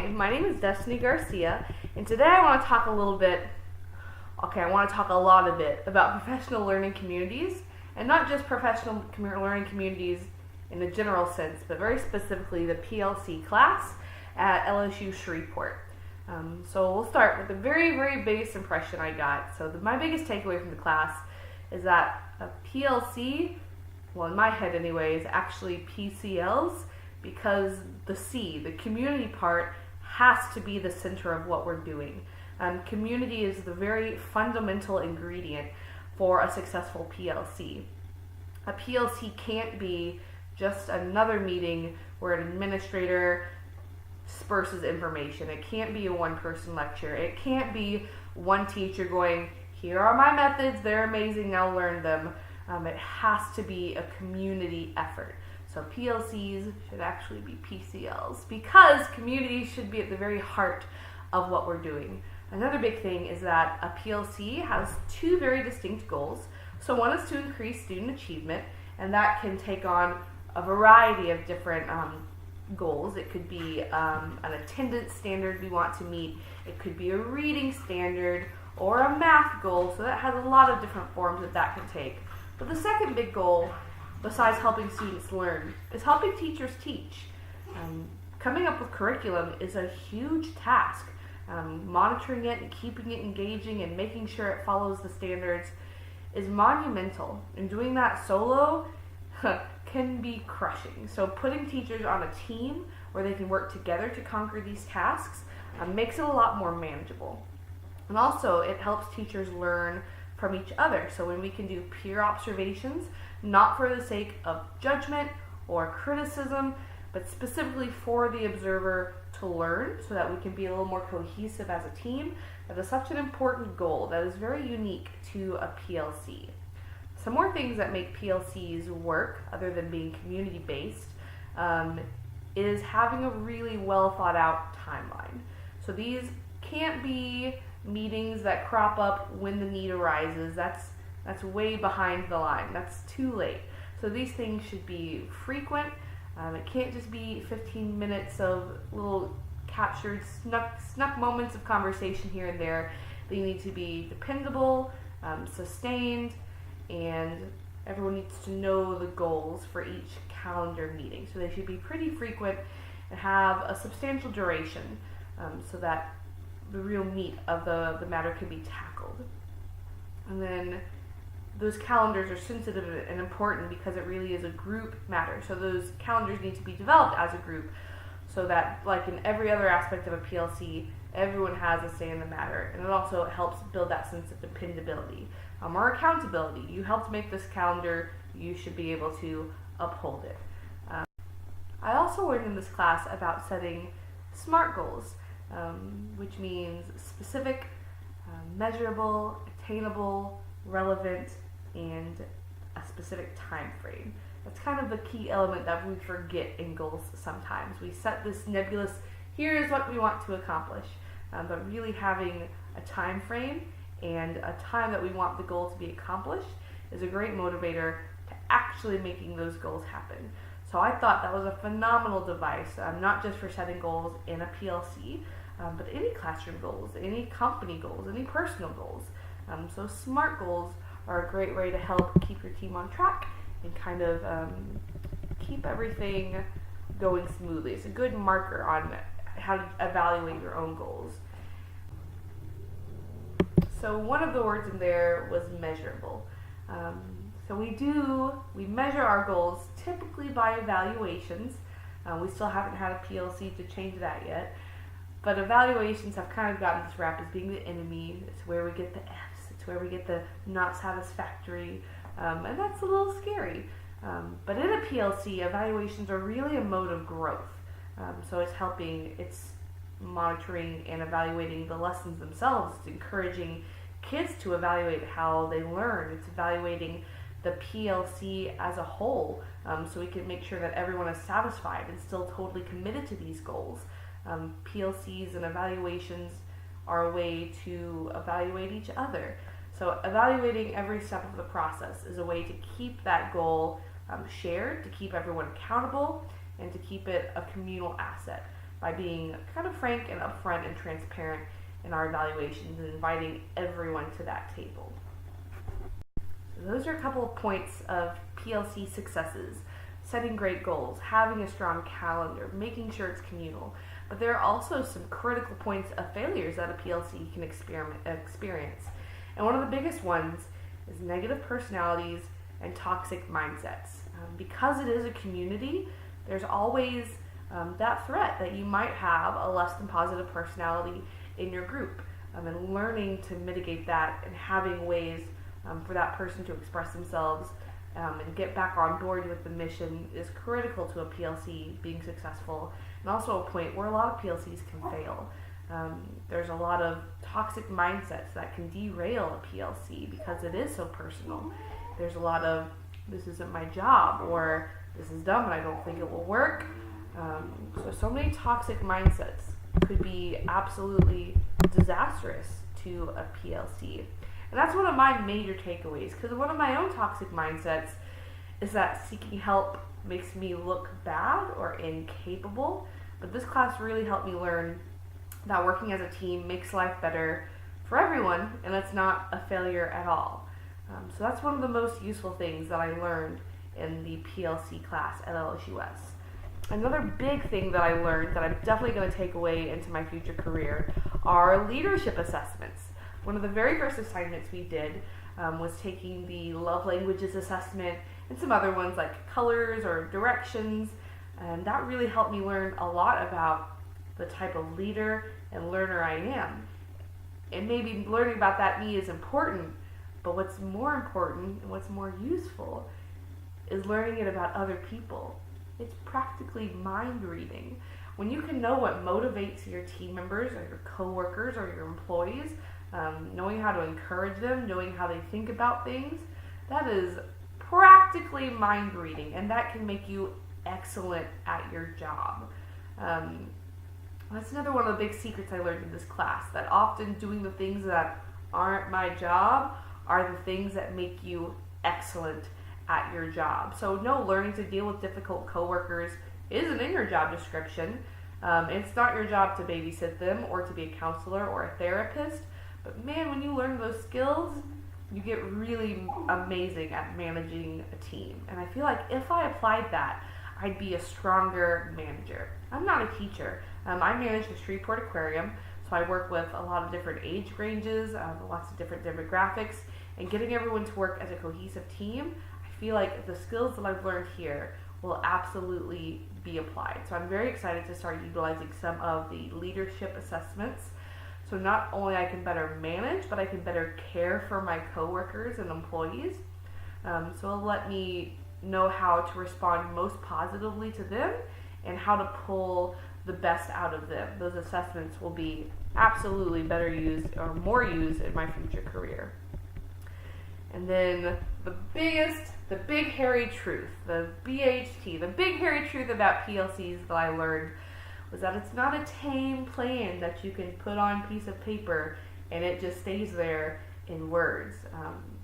Hi, my name is Destiny Garcia, and today I want to talk a lot about professional learning communities, and not just professional learning communities in a general sense, but very specifically the PLC class at LSU Shreveport. So we'll start with the very, very biggest impression I got. So my biggest takeaway from the class is that a PLC, well in my head anyway, is actually PCLs, because the community part, has to be the center of what we're doing. Community is the very fundamental ingredient for a successful PLC. A PLC can't be just another meeting where an administrator disperses information. It can't be a one-person lecture. It can't be one teacher going, here are my methods, they're amazing, now learn them. It has to be a community effort. So PLCs should actually be PCLs, because community should be at the very heart of what we're doing. Another big thing is that a PLC has two very distinct goals. So one is to increase student achievement, and that can take on a variety of different goals. It could be an attendance standard we want to meet. It could be a reading standard or a math goal. So that has a lot of different forms that can take. But the second big goal, besides helping students learn, is helping teachers teach. Coming up with curriculum is a huge task. Monitoring it and keeping it engaging and making sure it follows the standards is monumental. And doing that solo can be crushing. So putting teachers on a team where they can work together to conquer these tasks makes it a lot more manageable. And also it helps teachers learn from each other. So when we can do peer observations, not for the sake of judgment or criticism, but specifically for the observer to learn so that we can be a little more cohesive as a team, that is such an important goal that is very unique to a PLC. Some more things that make PLCs work, other than being community-based, is having a really well thought out timeline. So these can't be meetings that crop up when the need arises. That's way behind the line. That's too late. So these things should be frequent. It can't just be 15 minutes of little captured, snuck moments of conversation here and there. They need to be dependable, sustained, and everyone needs to know the goals for each calendar meeting. So they should be pretty frequent and have a substantial duration, so that the real meat of the matter can be tackled. And then those calendars are sensitive and important because it really is a group matter. So those calendars need to be developed as a group so that, like in every other aspect of a PLC, everyone has a say in the matter. And it also helps build that sense of dependability or accountability. You helped make this calendar, you should be able to uphold it. I also learned in this class about setting SMART goals, which means specific, measurable, attainable, relevant, and a specific time frame. That's kind of the key element that we forget in goals sometimes. We set this nebulous, here is what we want to accomplish, but really having a time frame and a time that we want the goal to be accomplished is a great motivator to actually making those goals happen. So I thought that was a phenomenal device, not just for setting goals in a PLC, but any classroom goals, any company goals, any personal goals. So SMART goals are a great way to help keep your team on track and kind of keep everything going smoothly. It's a good marker on how to evaluate your own goals. So one of the words in there was measurable. So we measure our goals typically by evaluations. We still haven't had a PLC to change that yet. But evaluations have kind of gotten this rap as being the enemy. It's where we get the F's. It's where we get the not satisfactory. And that's a little scary. But in a PLC, evaluations are really a mode of growth. So it's monitoring and evaluating the lessons themselves. It's encouraging kids to evaluate how they learn. It's evaluating the PLC as a whole, so we can make sure that everyone is satisfied and still totally committed to these goals. PLCs and evaluations are a way to evaluate each other. So evaluating every step of the process is a way to keep that goal shared, to keep everyone accountable, and to keep it a communal asset. by being kind of frank and upfront and transparent in our evaluations and inviting everyone to that table. So those are a couple of points of PLC successes: setting great goals, having a strong calendar, making sure it's communal. But there are also some critical points of failures that a PLC can experience. And one of the biggest ones is negative personalities and toxic mindsets. Because it is a community, there's always that threat that you might have a less than positive personality in your group. And learning to mitigate that and having ways for that person to express themselves and get back on board with the mission is critical to a PLC being successful, and also a point where a lot of PLCs can fail. There's a lot of toxic mindsets that can derail a PLC because it is so personal. There's a lot of, this isn't my job, or this is dumb and I don't think it will work. So many toxic mindsets could be absolutely disastrous to a PLC. And that's one of my major takeaways, because one of my own toxic mindsets is that seeking help makes me look bad or incapable. But this class really helped me learn that working as a team makes life better for everyone, and it's not a failure at all. So that's one of the most useful things that I learned in the PLC class at LSUS. Another big thing that I learned that I'm definitely going to take away into my future career are leadership assessments. One of the very first assignments we did was taking the love languages assessment and some other ones like colors or directions, and that really helped me learn a lot about the type of leader and learner I am. And maybe learning about that me is important, but what's more important and what's more useful is learning it about other people. It's practically mind reading. When you can know what motivates your team members or your coworkers or your employees, knowing how to encourage them, knowing how they think about things, that is practically mind reading, and that can make you excellent at your job. That's another one of the big secrets I learned in this class, that often doing the things that aren't my job are the things that make you excellent at your job. So no, learning to deal with difficult coworkers isn't in your job description. It's not your job to babysit them or to be a counselor or a therapist. But man, when you learn those skills, you get really amazing at managing a team. And I feel like if I applied that, I'd be a stronger manager. I'm not a teacher. I manage the Shreveport Aquarium, so I work with a lot of different age ranges, lots of different demographics, and getting everyone to work as a cohesive team, I feel like the skills that I've learned here will absolutely be applied. So I'm very excited to start utilizing some of the leadership assessments. So not only I can better manage, but I can better care for my coworkers and employees. So it'll let me know how to respond most positively to them and how to pull the best out of them. Those assessments will be absolutely better used or more used in my future career. And then the big hairy truth, the BHT, the big hairy truth about PLCs that I learned was that it's not a tame plan that you can put on a piece of paper and it just stays there in words.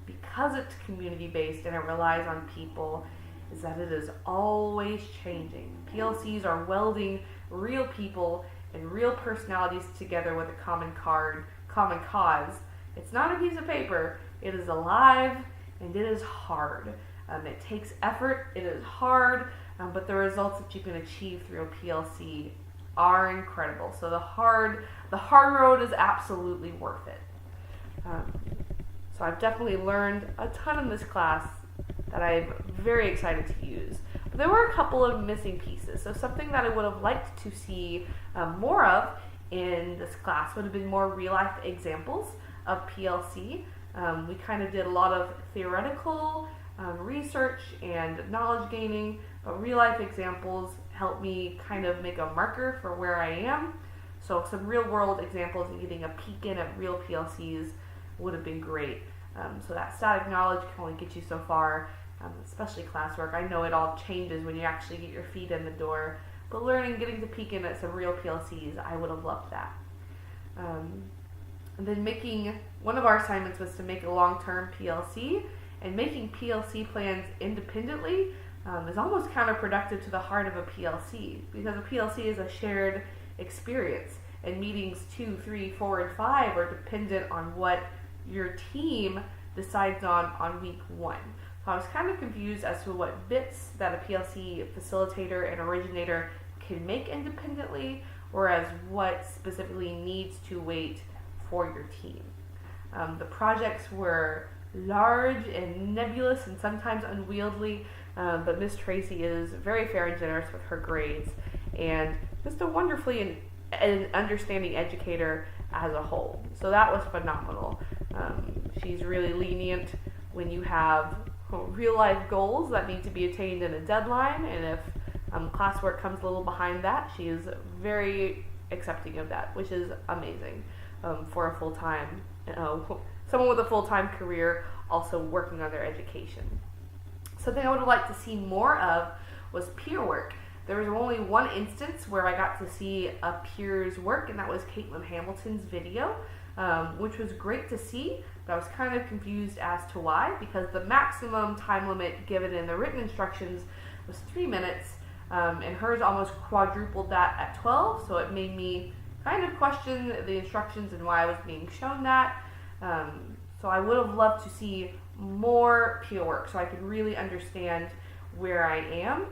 Because it's community-based and it relies on people, is that it is always changing. PLCs are welding real people and real personalities together with a common cause. It's not a piece of paper. It is alive and it is hard. It takes effort. It is hard, but the results that you can achieve through a PLC are incredible. So the hard road is absolutely worth it. So I've definitely learned a ton in this class that I'm very excited to use. But there were a couple of missing pieces. So something that I would have liked to see more of in this class would have been more real-life examples of PLC. We kind of did a lot of theoretical research and knowledge gaining, but real-life examples help me kind of make a marker for where I am. So some real-world examples and getting a peek in at real PLCs would have been great. So that static knowledge can only get you so far, especially classwork. I know it all changes when you actually get your feet in the door, but getting to peek in at some real PLCs, I would have loved that. And then one of our assignments was to make a long-term PLC, and making PLC plans independently is almost counterproductive to the heart of a PLC, because a PLC is a shared experience. And meetings 2, 3, 4, and 5 are dependent on what your team decides on week 1. So I was kind of confused as to what bits that a PLC facilitator and originator can make independently, whereas what specifically needs to wait for your team. The projects were large and nebulous and sometimes unwieldy, but Miss Tracy is very fair and generous with her grades and just a wonderfully an understanding educator as a whole. So that was phenomenal. She's really lenient when you have real life goals that need to be attained in a deadline, and if classwork comes a little behind that, she is very accepting of that, which is amazing for a full-time, someone with a full-time career also working on their education. Something I would have liked to see more of was peer work. There was only one instance where I got to see a peer's work, and that was Caitlin Hamilton's video, which was great to see, but I was kind of confused as to why, because the maximum time limit given in the written instructions was 3 minutes, and hers almost quadrupled that at 12, so it made me kind of question the instructions and why I was being shown that. So I would have loved to see more peer work so I could really understand where I am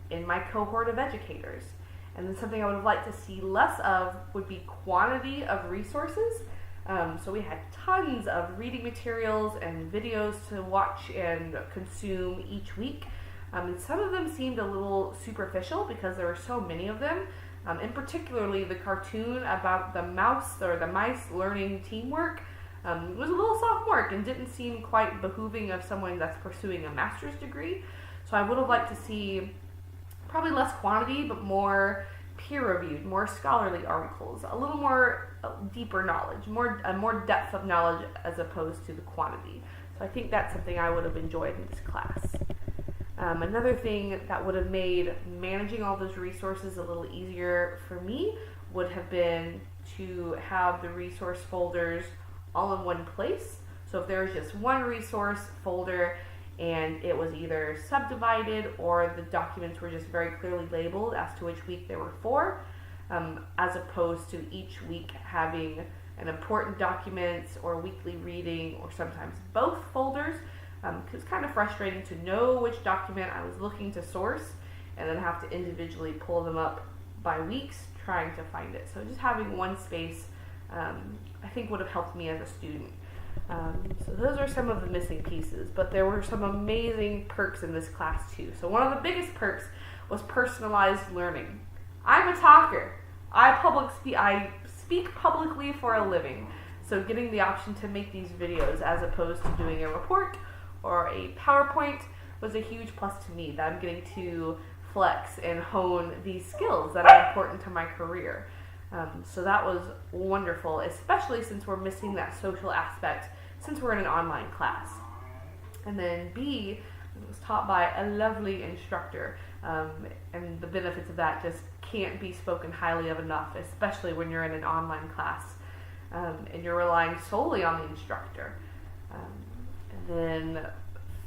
in my cohort of educators. And then something I would have liked to see less of would be quantity of resources. So we had tons of reading materials and videos to watch and consume each week. And some of them seemed a little superficial because there were so many of them. And particularly the cartoon about the mice learning teamwork was a little sophomoric and didn't seem quite behooving of someone that's pursuing a master's degree. So I would have liked to see probably less quantity, but more peer-reviewed, more scholarly articles, a little more deeper knowledge, more depth of knowledge as opposed to the quantity. So I think that's something I would have enjoyed in this class. Another thing that would have made managing all those resources a little easier for me would have been to have the resource folders all in one place. So if there was just one resource folder and it was either subdivided or the documents were just very clearly labeled as to which week they were for, as opposed to each week having an important documents or weekly reading or sometimes both folders. It was kind of frustrating to know which document I was looking to source and then have to individually pull them up by weeks trying to find it. So just having one space I think would have helped me as a student. So those are some of the missing pieces, but there were some amazing perks in this class too. So one of the biggest perks was personalized learning. I'm a talker. I speak publicly for a living. So getting the option to make these videos as opposed to doing a report or a PowerPoint was a huge plus to me, that I'm getting to flex and hone these skills that are important to my career. So that was wonderful, especially since we're missing that social aspect since we're in an online class. And then B, it was taught by a lovely instructor, and the benefits of that just can't be spoken highly of enough, especially when you're in an online class and you're relying solely on the instructor. And then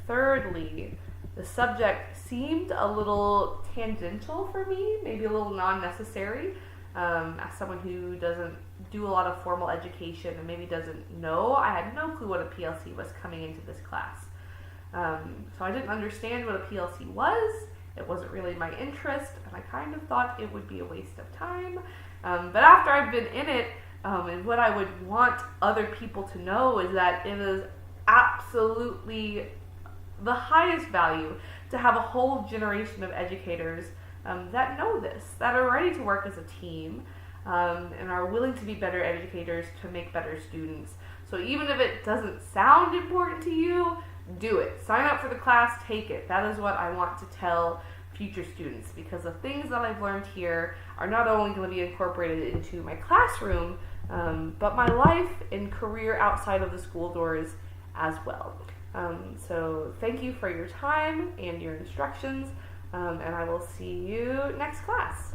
thirdly, the subject seemed a little tangential for me, maybe a little non-necessary. As someone who doesn't do a lot of formal education and maybe doesn't know, I had no clue what a PLC was coming into this class. So I didn't understand what a PLC was. It wasn't really my interest, and I kind of thought it would be a waste of time. But after I've been in it, and what I would want other people to know is that it is absolutely the highest value to have a whole generation of educators that know this, that are ready to work as a team, and are willing to be better educators to make better students. So even if it doesn't sound important to you, do it. Sign up for the class, take it. That is what I want to tell future students, because the things that I've learned here are not only going to be incorporated into my classroom, but my life and career outside of the school doors as well. So thank you for your time and your instructions. And I will see you next class.